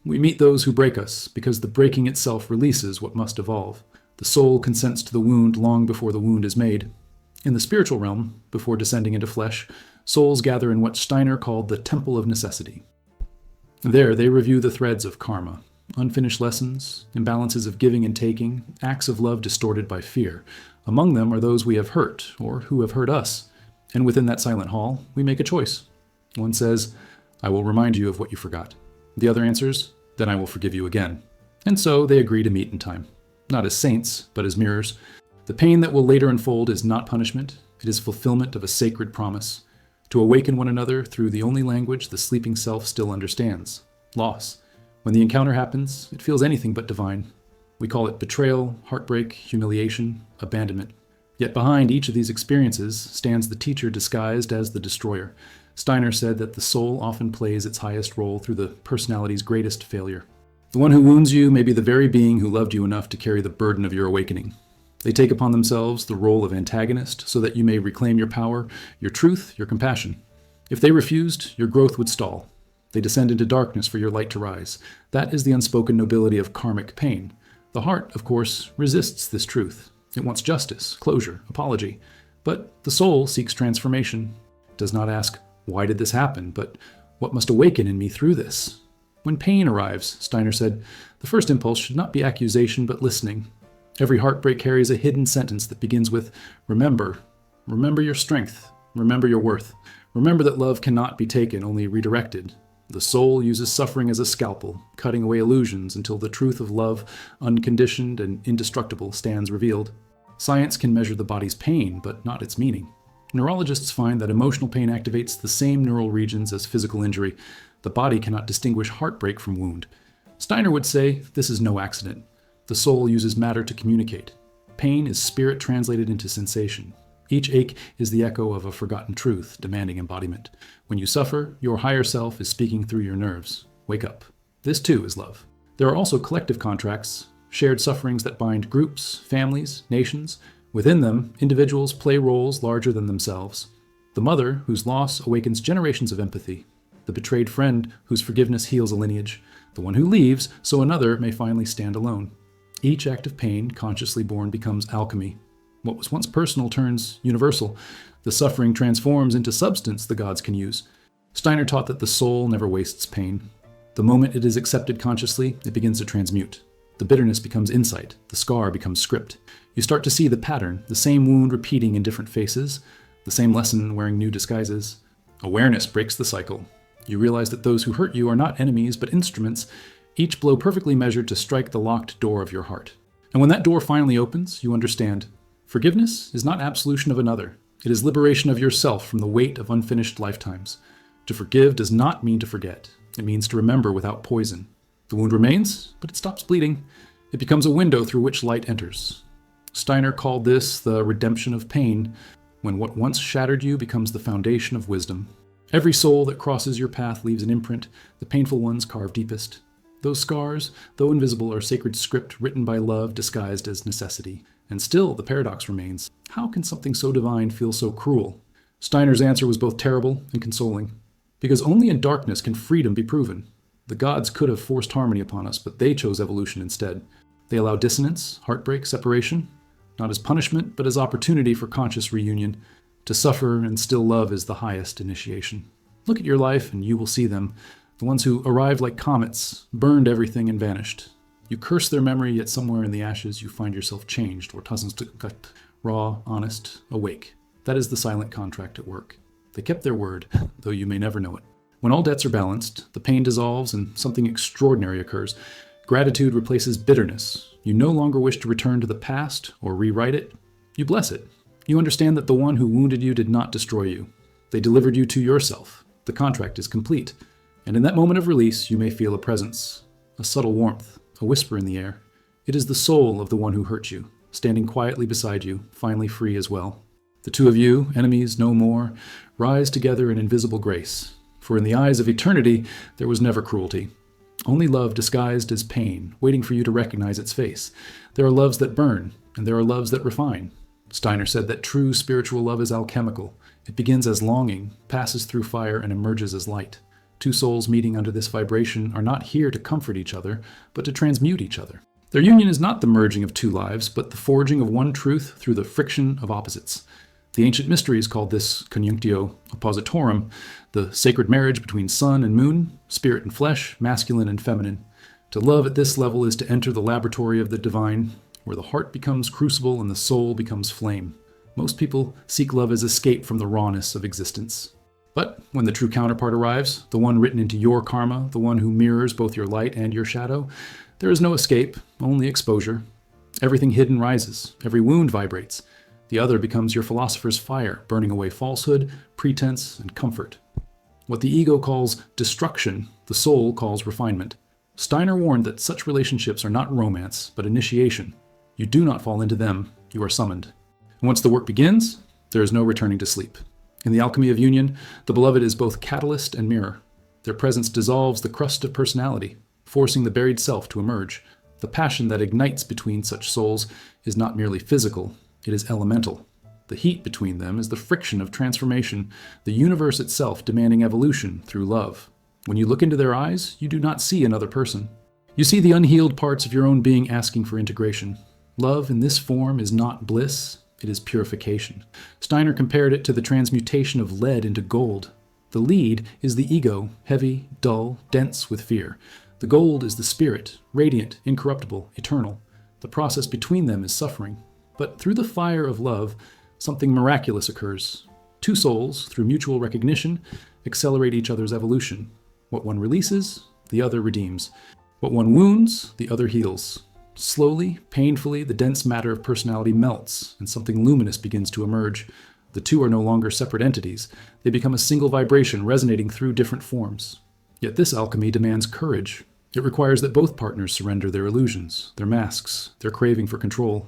We meet those who break us, because the breaking itself releases what must evolve. The soul consents to the wound long before the wound is made. In the spiritual realm, before descending into flesh, souls gather in what Steiner called the Temple of Necessity. There they review the threads of karma, unfinished lessons, imbalances of giving and taking, acts of love distorted by fear. Among them are those we have hurt, or who have hurt us. And within that silent hall, we make a choice. One says, I will remind you of what you forgot. The other answers, then I will forgive you again. And so they agree to meet in time. Not as saints, but as mirrors. The pain that will later unfold is not punishment. It is fulfillment of a sacred promise. To awaken one another through the only language the sleeping self still understands. Loss. When the encounter happens, it feels anything but divine. We call it betrayal, heartbreak, humiliation, abandonment. Yet behind each of these experiences stands the teacher disguised as the destroyer. Steiner said that the soul often plays its highest role through the personality's greatest failure. The one who wounds you may be the very being who loved you enough to carry the burden of your awakening. They take upon themselves the role of antagonist so that you may reclaim your power, your truth, your compassion. If they refused, your growth would stall. They descend into darkness for your light to rise. That is the unspoken nobility of karmic pain. The heart, of course, resists this truth. It wants justice, closure, apology. But the soul seeks transformation. It does not ask, why did this happen? But what must awaken in me through this? When pain arrives, Steiner said, the first impulse should not be accusation, but listening. Every heartbreak carries a hidden sentence that begins with, remember. Remember your strength. Remember your worth. Remember that love cannot be taken, only redirected. The soul uses suffering as a scalpel, cutting away illusions until the truth of love, unconditioned and indestructible, stands revealed. Science can measure the body's pain, but not its meaning. Neurologists find that emotional pain activates the same neural regions as physical injury. The body cannot distinguish heartbreak from wound. Steiner would say this is no accident. The soul uses matter to communicate. Pain is spirit translated into sensation. Each ache is the echo of a forgotten truth, demanding embodiment. When you suffer, your higher self is speaking through your nerves. Wake up. This too is love. There are also collective contracts, shared sufferings that bind groups, families, nations. Within them, individuals play roles larger than themselves. The mother, whose loss awakens generations of empathy. The betrayed friend, whose forgiveness heals a lineage. The one who leaves, so another may finally stand alone. Each act of pain, consciously born, becomes alchemy. What was once personal turns universal. The suffering transforms into substance the gods can use. Steiner taught that the soul never wastes pain. The moment it is accepted consciously, it begins to transmute. The bitterness becomes insight. The scar becomes script. You start to see the pattern, the same wound repeating in different faces, the same lesson wearing new disguises. Awareness breaks the cycle. You realize that those who hurt you are not enemies, but instruments, each blow perfectly measured to strike the locked door of your heart. And when that door finally opens, you understand. Forgiveness is not absolution of another. It is liberation of yourself from the weight of unfinished lifetimes. To forgive does not mean to forget. It means to remember without poison. The wound remains, but it stops bleeding. It becomes a window through which light enters. Steiner called this the redemption of pain, when what once shattered you becomes the foundation of wisdom. Every soul that crosses your path leaves an imprint, the painful ones carve deepest. Those scars, though invisible, are sacred script written by love disguised as necessity. And still, the paradox remains. How can something so divine feel so cruel? Steiner's answer was both terrible and consoling, because only in darkness can freedom be proven. The gods could have forced harmony upon us, but they chose evolution instead. They allow dissonance, heartbreak, separation, not as punishment, but as opportunity for conscious reunion. To suffer and still love is the highest initiation. Look at your life and you will see them. The ones who arrived like comets, burned everything and vanished. You curse their memory, yet somewhere in the ashes you find yourself changed, or raw, honest, awake. That is the silent contract at work. They kept their word, though you may never know it. When all debts are balanced, the pain dissolves and something extraordinary occurs. Gratitude replaces bitterness. You no longer wish to return to the past or rewrite it. You bless it. You understand that the one who wounded you did not destroy you. They delivered you to yourself. The contract is complete. And in that moment of release, you may feel a presence, a subtle warmth, a whisper in the air. It is the soul of the one who hurt you, standing quietly beside you, finally free as well. The two of you, enemies no more, rise together in invisible grace. For in the eyes of eternity, there was never cruelty. Only love disguised as pain, waiting for you to recognize its face. There are loves that burn, and there are loves that refine. Steiner said that true spiritual love is alchemical. It begins as longing, passes through fire, and emerges as light. Two souls meeting under this vibration are not here to comfort each other, but to transmute each other. Their union is not the merging of two lives, but the forging of one truth through the friction of opposites. The ancient mysteries called this conjunctio oppositorum, the sacred marriage between sun and moon, spirit and flesh, masculine and feminine. To love at this level is to enter the laboratory of the divine, where the heart becomes crucible and the soul becomes flame. Most people seek love as escape from the rawness of existence. But when the true counterpart arrives, the one written into your karma, the one who mirrors both your light and your shadow, there is no escape, only exposure. Everything hidden rises, every wound vibrates. The other becomes your philosopher's fire, burning away falsehood, pretense, and comfort. What the ego calls destruction, the soul calls refinement. Steiner warned that such relationships are not romance, but initiation. You do not fall into them, you are summoned. And once the work begins, there is no returning to sleep. In the alchemy of union, the beloved is both catalyst and mirror. Their presence dissolves the crust of personality, forcing the buried self to emerge. The passion that ignites between such souls is not merely physical, it is elemental. The heat between them is the friction of transformation, the universe itself demanding evolution through love. When you look into their eyes, you do not see another person. You see the unhealed parts of your own being asking for integration. Love in this form is not bliss, it is purification. Steiner compared it to the transmutation of lead into gold. The lead is the ego, heavy, dull, dense with fear. The gold is the spirit, radiant, incorruptible, eternal. The process between them is suffering. But through the fire of love, something miraculous occurs. Two souls, through mutual recognition, accelerate each other's evolution. What one releases, the other redeems. What one wounds, the other heals. Slowly, painfully, the dense matter of personality melts, and something luminous begins to emerge. The two are no longer separate entities. They become a single vibration resonating through different forms. Yet this alchemy demands courage. It requires that both partners surrender their illusions, their masks, their craving for control.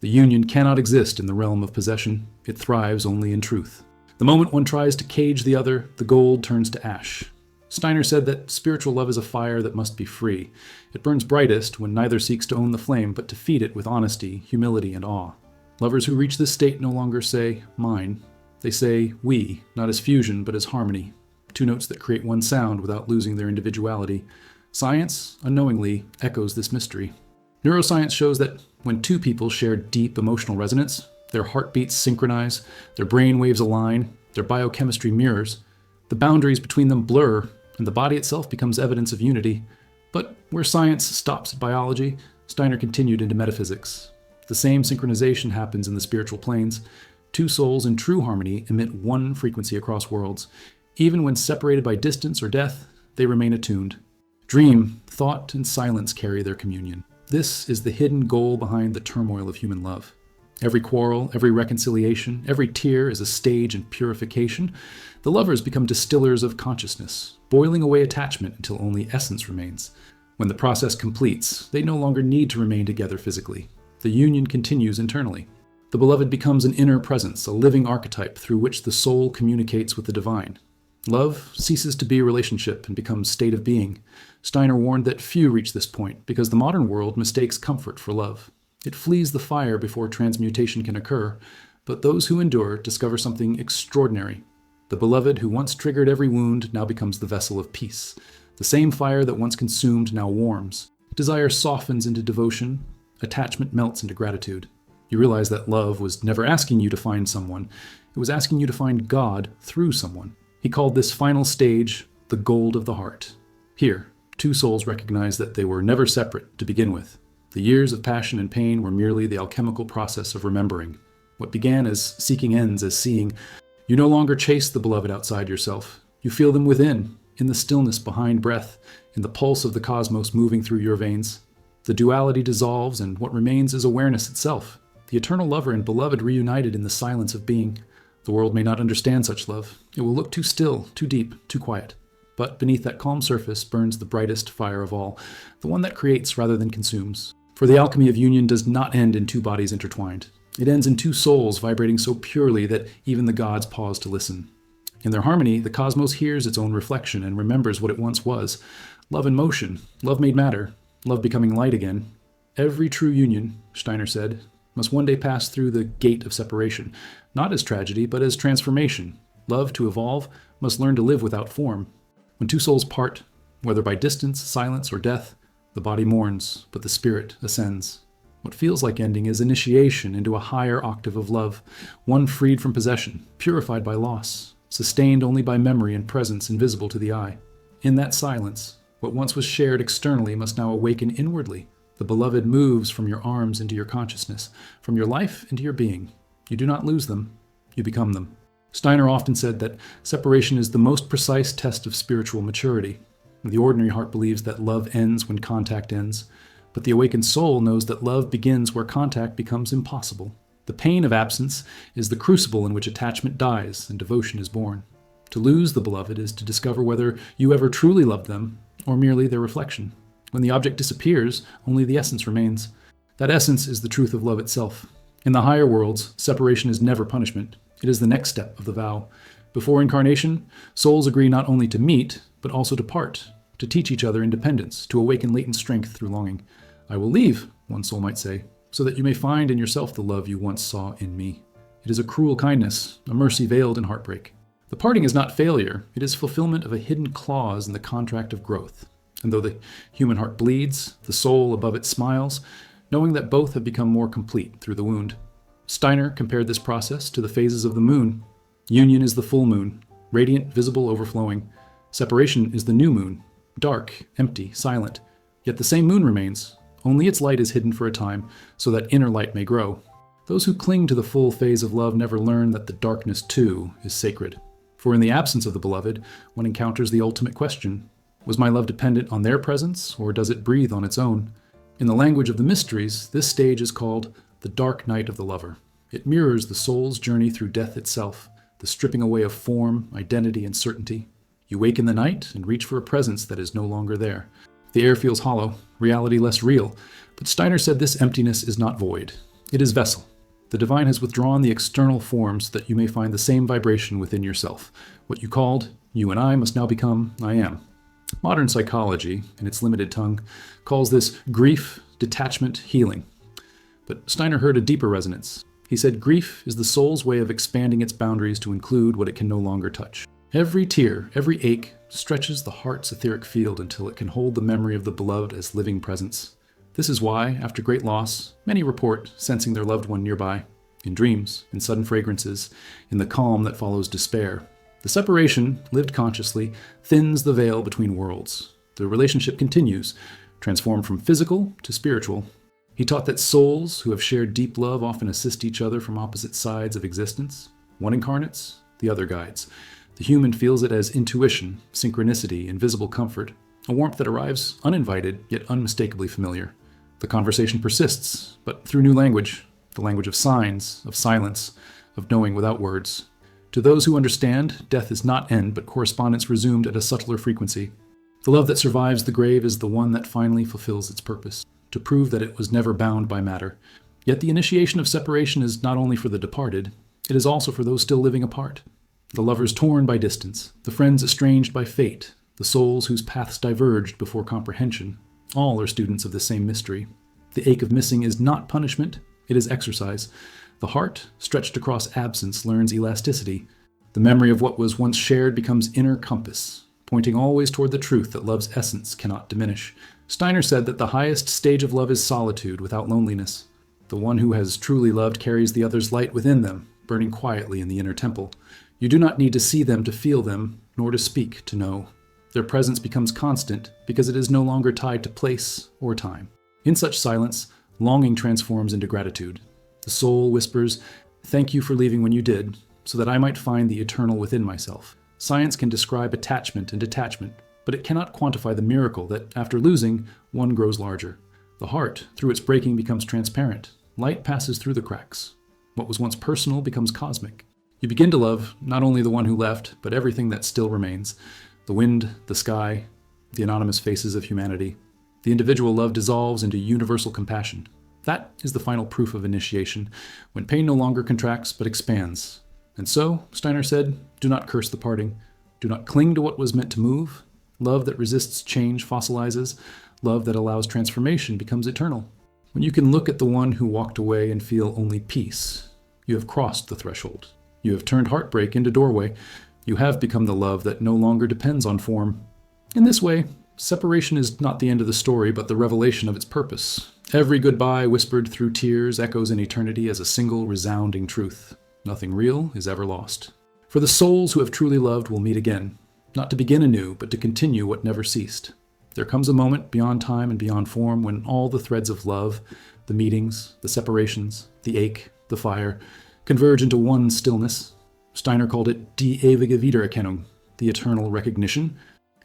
The union cannot exist in the realm of possession. It thrives only in truth. The moment one tries to cage the other, the gold turns to ash. Steiner said that spiritual love is a fire that must be free. It burns brightest when neither seeks to own the flame, but to feed it with honesty, humility, and awe. Lovers who reach this state no longer say, mine. They say, we, not as fusion, but as harmony. Two notes that create one sound without losing their individuality. Science, unknowingly, echoes this mystery. Neuroscience shows that when two people share deep emotional resonance, their heartbeats synchronize, their brain waves align, their biochemistry mirrors, the boundaries between them blur, and the body itself becomes evidence of unity. But where science stops at biology, Steiner continued into metaphysics. The same synchronization happens in the spiritual planes. Two souls in true harmony emit one frequency across worlds. Even when separated by distance or death, they remain attuned. Dream, thought, and silence carry their communion. This is the hidden goal behind the turmoil of human love. Every quarrel, every reconciliation, every tear is a stage in purification. The lovers become distillers of consciousness, boiling away attachment until only essence remains. When the process completes, they no longer need to remain together physically. The union continues internally. The beloved becomes an inner presence, a living archetype through which the soul communicates with the divine. Love ceases to be a relationship and becomes state of being. Steiner warned that few reach this point because the modern world mistakes comfort for love. It flees the fire before transmutation can occur. But those who endure discover something extraordinary. The beloved who once triggered every wound now becomes the vessel of peace. The same fire that once consumed now warms. Desire softens into devotion. Attachment melts into gratitude. You realize that love was never asking you to find someone. It was asking you to find God through someone. He called this final stage the gold of the heart. Here, two souls recognize that they were never separate to begin with. The years of passion and pain were merely the alchemical process of remembering. What began as seeking ends as seeing. You no longer chase the beloved outside yourself. You feel them within, in the stillness behind breath, in the pulse of the cosmos moving through your veins. The duality dissolves, and what remains is awareness itself. The eternal lover and beloved reunited in the silence of being. The world may not understand such love. It will look too still, too deep, too quiet. But beneath that calm surface burns the brightest fire of all, the one that creates rather than consumes. For the alchemy of union does not end in two bodies intertwined. It ends in two souls vibrating so purely that even the gods pause to listen. In their harmony, the cosmos hears its own reflection and remembers what it once was. Love in motion, love made matter, love becoming light again. Every true union, Steiner said, must one day pass through the gate of separation, not as tragedy, but as transformation. Love, to evolve, must learn to live without form. When two souls part, whether by distance, silence, or death, the body mourns, but the spirit ascends. What feels like ending is initiation into a higher octave of love, one freed from possession, purified by loss, sustained only by memory and presence invisible to the eye. In that silence, what once was shared externally must now awaken inwardly. The beloved moves from your arms into your consciousness, from your life into your being. You do not lose them, you become them. Steiner often said that separation is the most precise test of spiritual maturity. The ordinary heart believes that love ends when contact ends, but the awakened soul knows that love begins where contact becomes impossible. The pain of absence is the crucible in which attachment dies and devotion is born. To lose the beloved is to discover whether you ever truly loved them or merely their reflection. When the object disappears, only the essence remains. That essence is the truth of love itself. In the higher worlds, separation is never punishment. It is the next step of the vow. Before incarnation, souls agree not only to meet, but also to part, to teach each other independence, to awaken latent strength through longing. I will leave, one soul might say, so that you may find in yourself the love you once saw in me. It is a cruel kindness, a mercy veiled in heartbreak. The parting is not failure, it is fulfillment of a hidden clause in the contract of growth. And though the human heart bleeds, the soul above it smiles, knowing that both have become more complete through the wound. Steiner compared this process to the phases of the moon. Union is the full moon, radiant, visible, overflowing. Separation is the new moon, dark, empty, silent. Yet the same moon remains, only its light is hidden for a time, so that inner light may grow. Those who cling to the full phase of love never learn that the darkness, too, is sacred. For in the absence of the beloved, one encounters the ultimate question. Was my love dependent on their presence, or does it breathe on its own? In the language of the mysteries, this stage is called the dark night of the lover. It mirrors the soul's journey through death itself, the stripping away of form, identity, and certainty. You wake in the night and reach for a presence that is no longer there. The air feels hollow, reality less real, but Steiner said this emptiness is not void. It is vessel. The divine has withdrawn the external forms so that you may find the same vibration within yourself. What you called, you and I, must now become, I am. Modern psychology, in its limited tongue, calls this grief, detachment, healing. But Steiner heard a deeper resonance. He said grief is the soul's way of expanding its boundaries to include what it can no longer touch. Every tear, every ache, stretches the heart's etheric field until it can hold the memory of the beloved as living presence. This is why, after great loss, many report sensing their loved one nearby, in dreams, in sudden fragrances, in the calm that follows despair. The separation, lived consciously, thins the veil between worlds. The relationship continues, transformed from physical to spiritual. He taught that souls who have shared deep love often assist each other from opposite sides of existence. One incarnates, the other guides. The human feels it as intuition, synchronicity, invisible comfort, a warmth that arrives uninvited yet unmistakably familiar. The conversation persists, but through new language, the language of signs, of silence, of knowing without words. To those who understand, death is not end, but correspondence resumed at a subtler frequency. The love that survives the grave is the one that finally fulfills its purpose, to prove that it was never bound by matter. Yet the initiation of separation is not only for the departed, it is also for those still living apart. The lovers torn by distance, the friends estranged by fate, the souls whose paths diverged before comprehension, all are students of the same mystery. The ache of missing is not punishment, it is exercise. The heart, stretched across absence, learns elasticity. The memory of what was once shared becomes inner compass, pointing always toward the truth that love's essence cannot diminish. Steiner said that the highest stage of love is solitude without loneliness. The one who has truly loved carries the other's light within them, burning quietly in the inner temple. You do not need to see them to feel them, nor to speak to know. Their presence becomes constant because it is no longer tied to place or time. In such silence, longing transforms into gratitude. The soul whispers, "Thank you for leaving when you did, so that I might find the eternal within myself." Science can describe attachment and detachment, but it cannot quantify the miracle that, after losing, one grows larger. The heart, through its breaking, becomes transparent. Light passes through the cracks. What was once personal becomes cosmic. You begin to love not only the one who left, but everything that still remains. The wind, the sky, the anonymous faces of humanity. The individual love dissolves into universal compassion. That is the final proof of initiation, when pain no longer contracts but expands. And so, Steiner said, do not curse the parting. Do not cling to what was meant to move. Love that resists change fossilizes. Love that allows transformation becomes eternal. When you can look at the one who walked away and feel only peace, you have crossed the threshold. You have turned heartbreak into doorway. You have become the love that no longer depends on form. In this way, separation is not the end of the story, but the revelation of its purpose. Every goodbye whispered through tears echoes in eternity as a single resounding truth. Nothing real is ever lost. For the souls who have truly loved will meet again, not to begin anew, but to continue what never ceased. There comes a moment beyond time and beyond form when all the threads of love, the meetings, the separations, the ache, the fire, converge into one stillness. Steiner called it die ewige Wiedererkennung, the eternal recognition.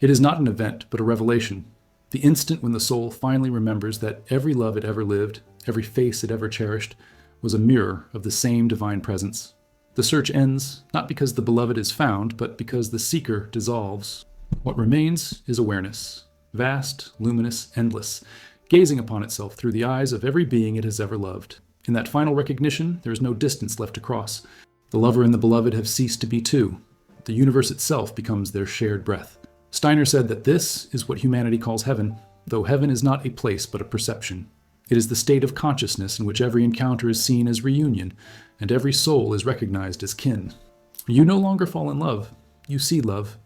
It is not an event, but a revelation. The instant when the soul finally remembers that every love it ever lived, every face it ever cherished, was a mirror of the same divine presence. The search ends, not because the beloved is found, but because the seeker dissolves. What remains is awareness, vast, luminous, endless, gazing upon itself through the eyes of every being it has ever loved. In that final recognition, there is no distance left to cross. The lover and the beloved have ceased to be two. The universe itself becomes their shared breath. Steiner said that this is what humanity calls heaven, though heaven is not a place but a perception. It is the state of consciousness in which every encounter is seen as reunion, and every soul is recognized as kin. You no longer fall in love. You see love,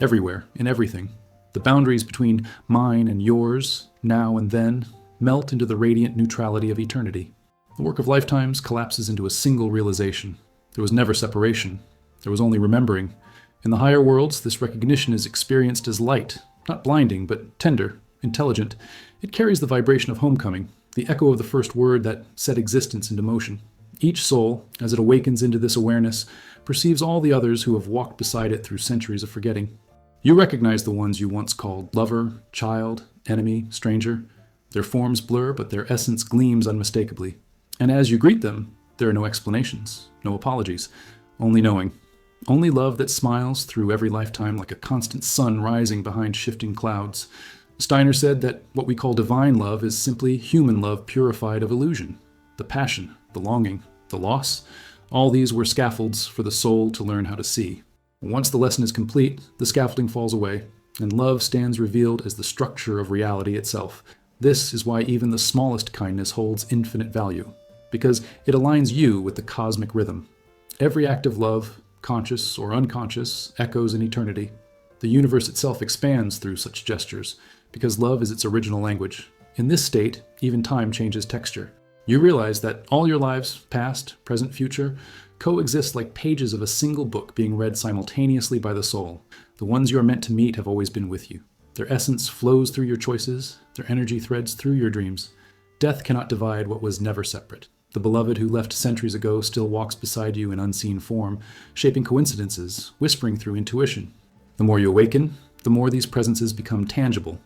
everywhere, in everything. The boundaries between mine and yours, now and then, melt into the radiant neutrality of eternity. The work of lifetimes collapses into a single realization. There was never separation. There was only remembering. In the higher worlds, this recognition is experienced as light, not blinding, but tender, intelligent. It carries the vibration of homecoming, the echo of the first word that set existence into motion. Each soul, as it awakens into this awareness, perceives all the others who have walked beside it through centuries of forgetting. You recognize the ones you once called lover, child, enemy, stranger. Their forms blur, but their essence gleams unmistakably. And as you greet them, there are no explanations, no apologies, only knowing. Only love that smiles through every lifetime like a constant sun rising behind shifting clouds. Steiner said that what we call divine love is simply human love purified of illusion. The passion, the longing, the loss, all these were scaffolds for the soul to learn how to see. Once the lesson is complete, the scaffolding falls away, and love stands revealed as the structure of reality itself. This is why even the smallest kindness holds infinite value, because it aligns you with the cosmic rhythm. Every act of love, conscious or unconscious, echoes in eternity. The universe itself expands through such gestures, because love is its original language. In this state, even time changes texture. You realize that all your lives, past, present, future, coexist like pages of a single book being read simultaneously by the soul. The ones you are meant to meet have always been with you. Their essence flows through your choices, their energy threads through your dreams. Death cannot divide what was never separate. The beloved who left centuries ago still walks beside you in unseen form, shaping coincidences, whispering through intuition. The more you awaken, the more these presences become tangible.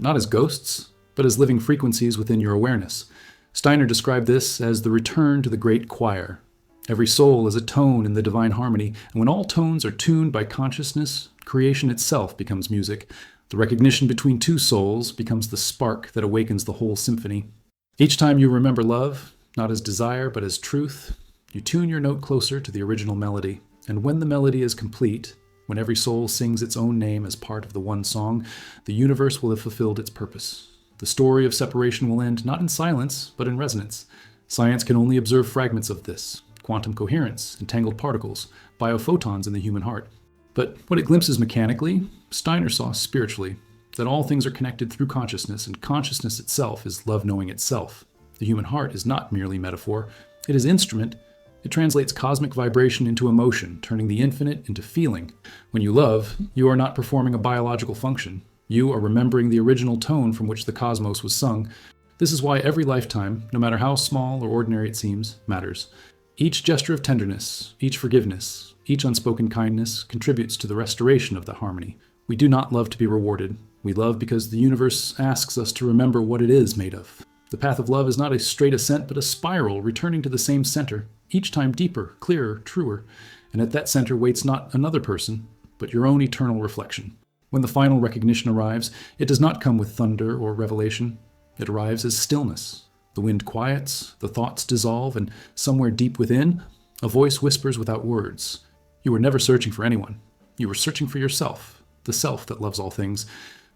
Not as ghosts, but as living frequencies within your awareness. Steiner described this as the return to the great choir. Every soul is a tone in the divine harmony, and when all tones are tuned by consciousness, creation itself becomes music. The recognition between two souls becomes the spark that awakens the whole symphony. Each time you remember love, not as desire but as truth, you tune your note closer to the original melody. And when the melody is complete, when every soul sings its own name as part of the one song, the universe will have fulfilled its purpose. The story of separation will end not in silence, but in resonance. Science can only observe fragments of this: quantum coherence, entangled particles, biophotons in the human heart. But what it glimpses mechanically, Steiner saw spiritually, that all things are connected through consciousness, and consciousness itself is love knowing itself. The human heart is not merely metaphor, it is instrument. It translates cosmic vibration into emotion, turning the infinite into feeling. When you love, you are not performing a biological function. You are remembering the original tone from which the cosmos was sung. This is why every lifetime, no matter how small or ordinary it seems, matters. Each gesture of tenderness, each forgiveness, each unspoken kindness contributes to the restoration of the harmony. We do not love to be rewarded. We love because the universe asks us to remember what it is made of. The path of love is not a straight ascent, but a spiral returning to the same center, each time deeper, clearer, truer. And at that center waits not another person, but your own eternal reflection. When the final recognition arrives, it does not come with thunder or revelation. It arrives as stillness. The wind quiets, the thoughts dissolve, and somewhere deep within, a voice whispers without words. You were never searching for anyone. You were searching for yourself, the self that loves all things,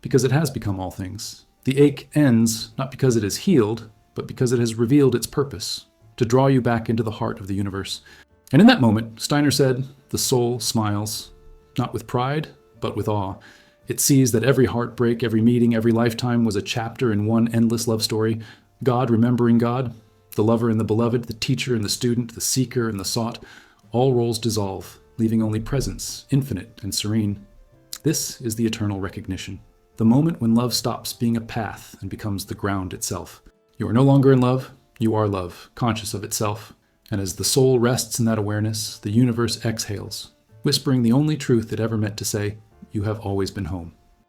because it has become all things. The ache ends not because it is healed, but because it has revealed its purpose, to draw you back into the heart of the universe. And in that moment, Steiner said, the soul smiles, not with pride, but with awe. It sees that every heartbreak, every meeting, every lifetime was a chapter in one endless love story. God remembering God, the lover and the beloved, the teacher and the student, the seeker and the sought. All roles dissolve, leaving only presence, infinite and serene. This is the eternal recognition. The moment when love stops being a path and becomes the ground itself. You are no longer in love, you are love, conscious of itself. And as the soul rests in that awareness, the universe exhales, whispering the only truth it ever meant to say, you have always been home.